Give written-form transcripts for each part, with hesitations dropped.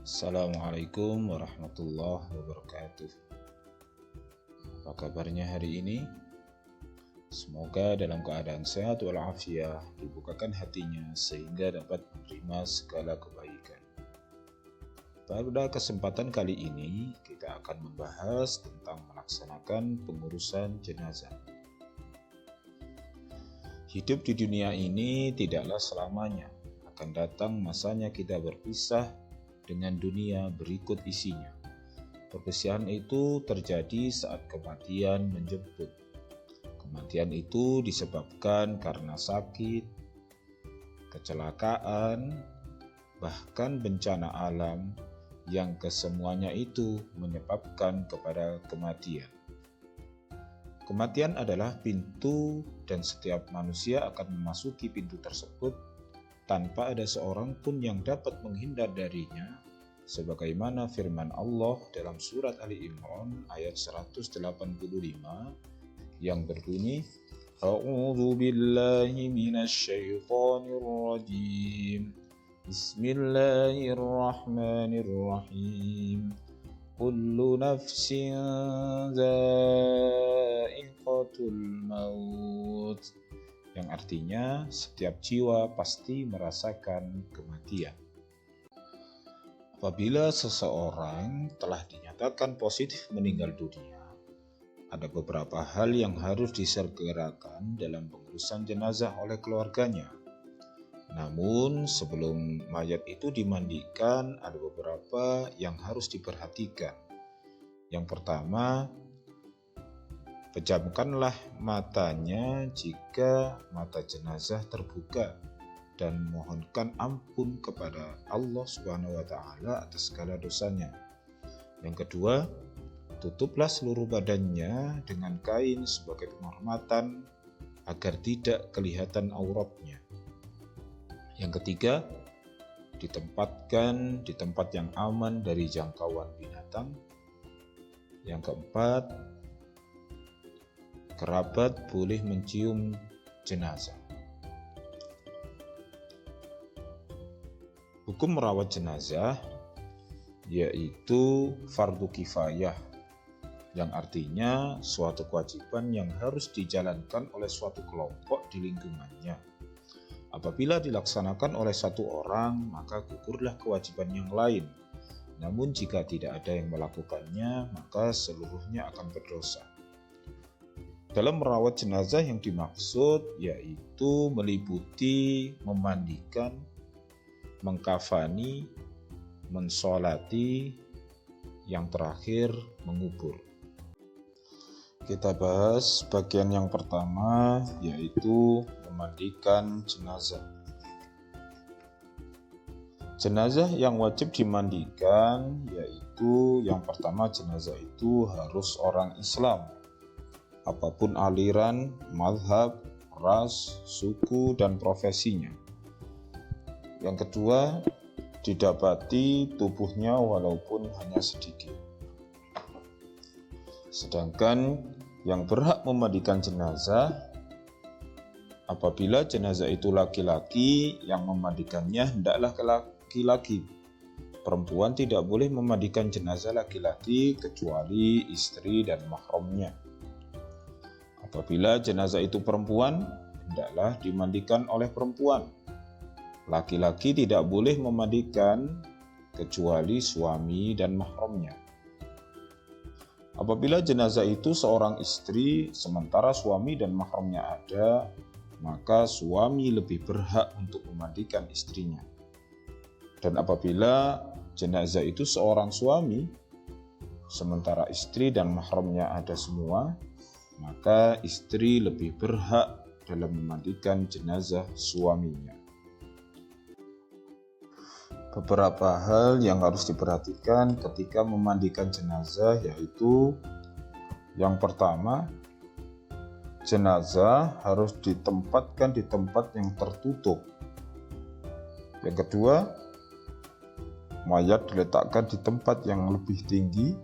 Assalamualaikum warahmatullahi wabarakatuh. Apa kabarnya hari ini? Semoga dalam keadaan sehat walafiat, dibukakan hatinya sehingga dapat menerima segala kebaikan. Pada kesempatan kali ini kita akan membahas tentang melaksanakan pengurusan jenazah. Hidup di dunia ini tidaklah selamanya, akan datang masanya kita berpisah dengan dunia berikut isinya. Perpisahan itu terjadi saat kematian menjemput. Kematian itu disebabkan karena sakit, kecelakaan, bahkan bencana alam yang kesemuanya itu menyebabkan kepada kematian. Kematian adalah pintu dan setiap manusia akan memasuki pintu tersebut tanpa ada seorang pun yang dapat menghindar darinya, sebagaimana firman Allah dalam surat Ali Imran ayat 185 yang berbunyi, A'udzu billahi minasy syaithanir rajim. Bismillahirrahmanirrahim. Kullu nafsin dha'iqatul maut. Yang artinya setiap jiwa pasti merasakan kematian. Apabila seseorang telah dinyatakan positif meninggal dunia, ada beberapa hal yang harus disegerakan dalam pengurusan jenazah oleh keluarganya. Namun sebelum mayat itu dimandikan, ada beberapa yang harus diperhatikan. Yang pertama, pejamkanlah matanya jika mata jenazah terbuka dan mohonkan ampun kepada Allah Subhanahu wa taala atas segala dosanya. Yang kedua, tutuplah seluruh badannya dengan kain sebagai penghormatan agar tidak kelihatan auratnya. Yang ketiga, ditempatkan di tempat yang aman dari jangkauan binatang. Yang keempat, kerabat boleh mencium jenazah. Hukum merawat jenazah yaitu fardu kifayah, yang artinya suatu kewajiban yang harus dijalankan oleh suatu kelompok di lingkungannya. Apabila dilaksanakan oleh satu orang, maka gugurlah kewajiban yang lain. Namun jika tidak ada yang melakukannya, maka seluruhnya akan berdosa. Dalam merawat jenazah yang dimaksud yaitu meliputi memandikan, mengkafani, mensolati, yang terakhir mengubur. Kita bahas bagian yang pertama yaitu memandikan jenazah. Jenazah yang wajib dimandikan yaitu yang pertama, jenazah itu harus orang Islam. Apapun aliran, mazhab, ras, suku, dan profesinya. Yang kedua, didapati tubuhnya walaupun hanya sedikit. Sedangkan yang berhak memandikan jenazah, apabila jenazah itu laki-laki, yang memandikannya hendaklah laki-laki. Perempuan tidak boleh memandikan jenazah laki-laki kecuali istri dan mahramnya. Apabila jenazah itu perempuan, hendaklah dimandikan oleh perempuan. Laki-laki tidak boleh memandikan kecuali suami dan mahramnya. Apabila jenazah itu seorang istri, sementara suami dan mahramnya ada, maka suami lebih berhak untuk memandikan istrinya. Dan apabila jenazah itu seorang suami, sementara istri dan mahramnya ada semua, maka istri lebih berhak dalam memandikan jenazah suaminya. Beberapa hal yang harus diperhatikan ketika memandikan jenazah yaitu yang pertama, jenazah harus ditempatkan di tempat yang tertutup. Yang kedua, mayat diletakkan di tempat yang lebih tinggi.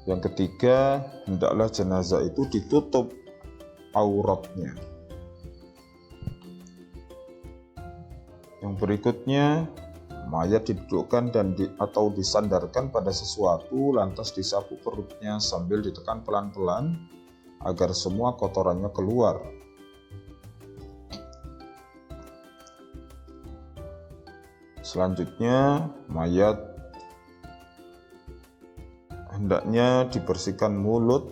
Yang ketiga, hendaklah jenazah itu ditutup auratnya. Yang berikutnya, mayat didudukkan atau disandarkan pada sesuatu, lantas disapu perutnya sambil ditekan pelan-pelan agar semua kotorannya keluar. Selanjutnya, mayat hendaknya dibersihkan mulut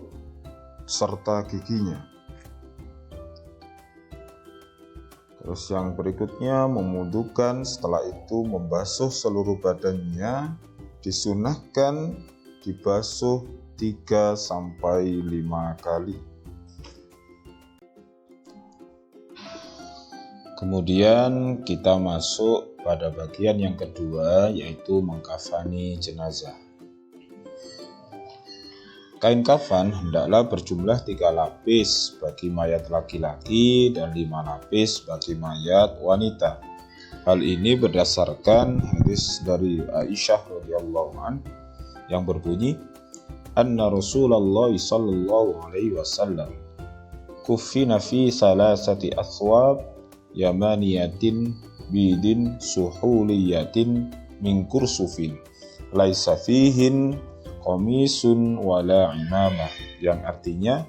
serta giginya. Terus yang berikutnya memwudukan, setelah itu membasuh seluruh badannya, disunahkan dibasuh 3-5 kali. Kemudian kita masuk pada bagian yang kedua, yaitu mengkafani jenazah. Kain kafan hendaklah berjumlah 3 lapis bagi mayat laki-laki dan 5 lapis bagi mayat wanita. Hal ini berdasarkan hadis dari Aisyah radhiyallahu anha yang berbunyi, anna Rasulullah sallallahu alaihi wasallam kuffina fi salasati athwab yamaniyatin bidin suhuliyatin min kursufin laisa fihin qamisun wala imamah, yang artinya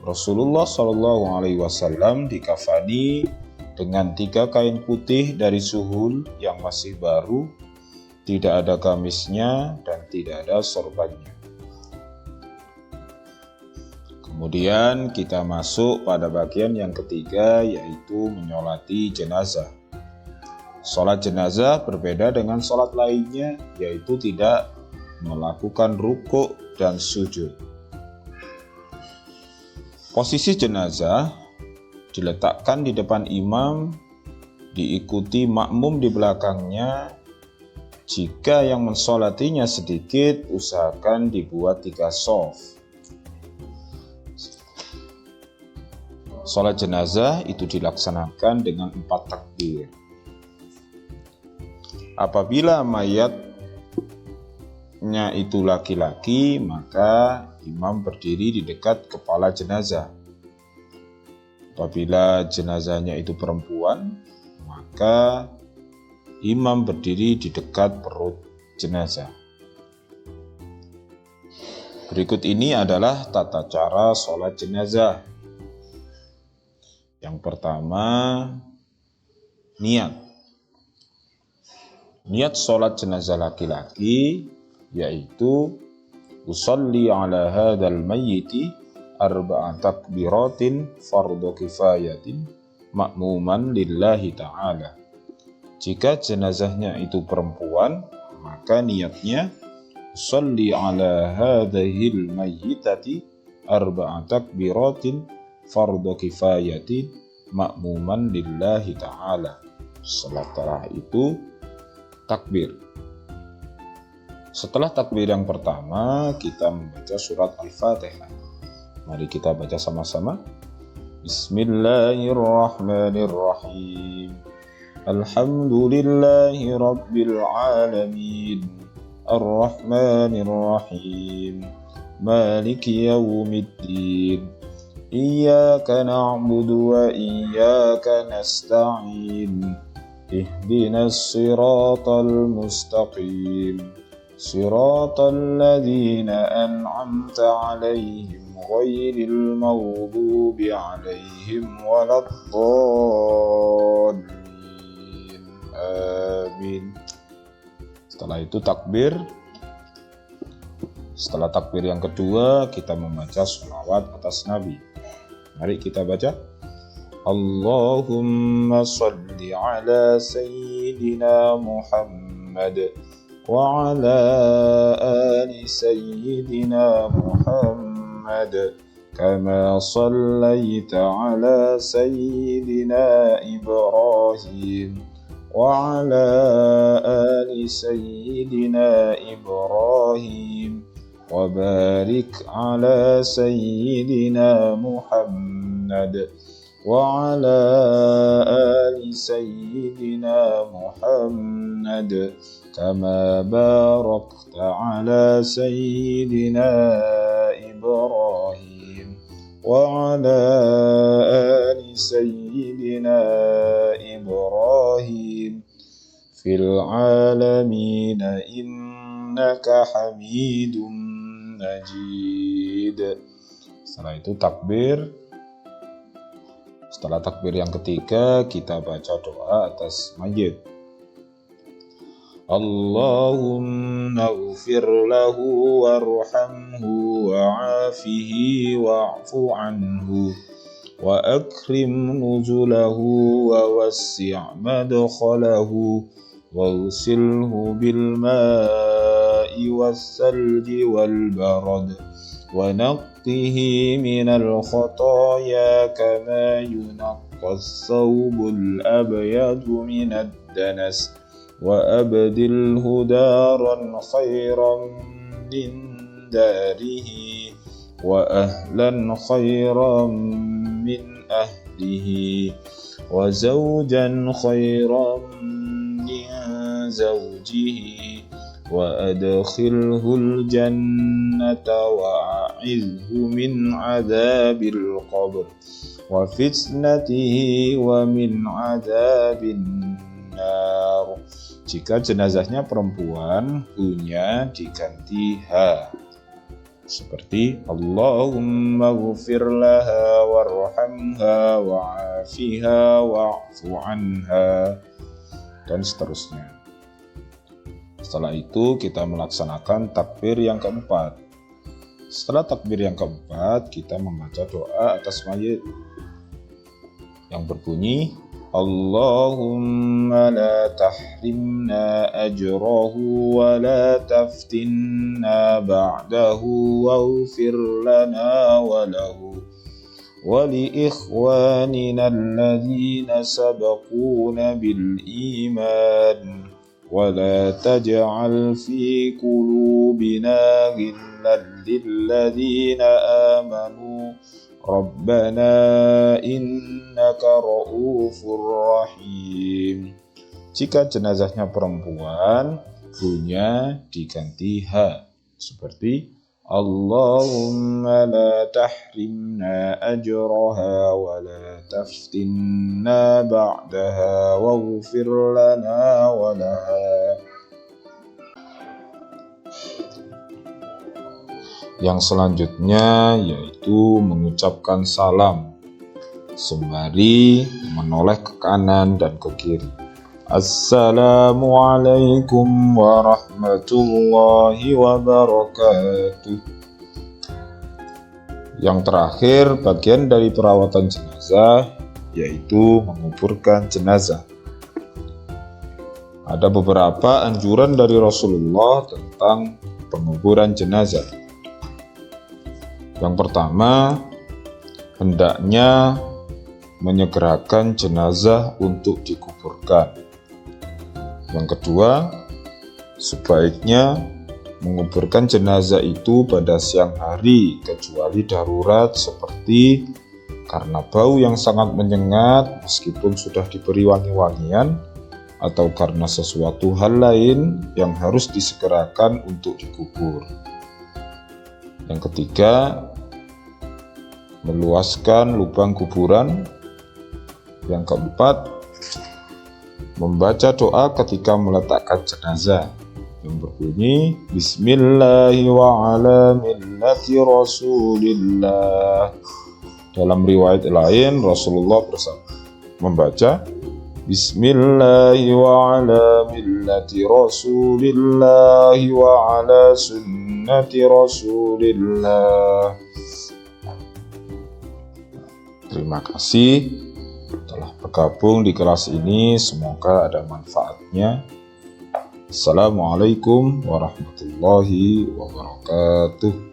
Rasulullah Shallallahu Alaihi Wasallam dikafani dengan 3 kain putih dari suhul yang masih baru, tidak ada gamisnya dan tidak ada sorbannya. Kemudian kita masuk pada bagian yang ketiga, yaitu menyolati jenazah. Sholat jenazah berbeda dengan sholat lainnya, yaitu tidak melakukan rukuk dan sujud. Posisi jenazah diletakkan di depan imam, diikuti makmum di belakangnya. Jika yang mensolatinya sedikit, usahakan dibuat 3 shaf. Sholat jenazah itu dilaksanakan dengan 4 takbir. Apabila mayatnya itu laki-laki, maka imam berdiri di dekat kepala jenazah. Apabila jenazahnya itu perempuan, maka imam berdiri di dekat perut jenazah. Berikut ini adalah tata cara sholat jenazah. Yang pertama, niat. Niat sholat jenazah laki-laki yaitu usolli ala hadzal mayyiti 4 takbiratin fardhu kifayatin ma'muman lillahi ta'ala. Jika jenazahnya itu perempuan, maka niatnya usolli ala hadzal mayyitati 4 takbiratin fardhu kifayatin ma'muman lillahi ta'ala. Setelah itu takbir. Setelah takbir yang pertama, kita membaca surat Al-Fatihah. Mari kita baca sama-sama. Bismillahirrahmanirrahim. Alhamdulillahi rabbil alamin. Ar-Rahmanirrahim. Maliki yaumiddin. Iyyaka na'budu wa iyyaka nasta'in. Ihdinas siratal mustaqim. Siratal ladzina an'amta 'alaihim ghairil maghdubi 'alaihim waladdallin. Amin. Setelah itu takbir. Setelah takbir yang kedua, kita membaca sholawat atas Nabi. Mari kita baca. Allahumma salli ala sayyidina Muhammad wa ala ali sayyidina Muhammad kama sallaita ala sayyidina Ibrahim wa ala ali sayyidina Ibrahim wa barik ala sayyidina Muhammad wa ala ali sayyidina Muhammad kama barakta ala sayyidina Ibrahim wa ala ali sayyidina Ibrahim fil alamin innaka hamidum majid. Setelah itu takbir. Setelah takbir yang ketiga, kita baca doa atas mayit. Allahumma ighfir lahu warhamhu wa'afihi wa'fu anhu wa akrim nuzulahu wa wassi' madkhalahu waghsilhu bil ma'i was-salji wal barad ونقه من الخطايا كما ينقى الثوب الأبيض من الدنس وأبدله دارا خيرا من داره وأهلا خيرا من أهله وزوجا خيرا من زوجه وأدخله الجنة وأعذه من عذاب القبر وفتنته ومن عذاب النار. Jika jenazahnya perempuan, hu-nya diganti ha. Seperti Allahumma ighfir laha warhamha wa'afiha wa'fu anha dan seterusnya. Setelah itu kita melaksanakan takbir yang keempat. Setelah takbir yang keempat, kita membaca doa atas mayit yang berbunyi Allahumma la tahrimna ajrahu wa la taftinna ba'dahu waghfir lana wa lahu wa li ikhwanina alladhina sabaquna bil iman ولا تجعل في قلوبنا غلا للذين آمنوا ربنا إنك رؤوف رحيم. Jika jenazahnya perempuan, hu-nya diganti ha. Seperti Allahumma la tahrimna ajraha wa la taftinna ba'daha waghfir lana wa laha. Yang selanjutnya yaitu mengucapkan salam sembari menoleh ke kanan dan ke kiri. Assalamualaikum warahmatullahi wabarakatuh. Yang terakhir, bagian dari perawatan jenazah yaitu menguburkan jenazah. Ada beberapa anjuran dari Rasulullah tentang penguburan jenazah. Yang pertama, hendaknya menyegerakan jenazah untuk dikuburkan. Yang kedua, sebaiknya menguburkan jenazah itu pada siang hari kecuali darurat seperti karena bau yang sangat menyengat meskipun sudah diberi wangi-wangian atau karena sesuatu hal lain yang harus disegerakan untuk dikubur. Yang ketiga, meluaskan lubang kuburan. Yang keempat, membaca doa ketika meletakkan jenazah yang berbunyi Bismillahi wa ala millati Rasulillah. Dalam riwayat lain Rasulullah membaca Bismillahi wa ala millati Rasulillah wa ala sunnati Rasulillah. Terima kasih telah bergabung di kelas ini, semoga ada manfaatnya. Assalamualaikum warahmatullahi wabarakatuh.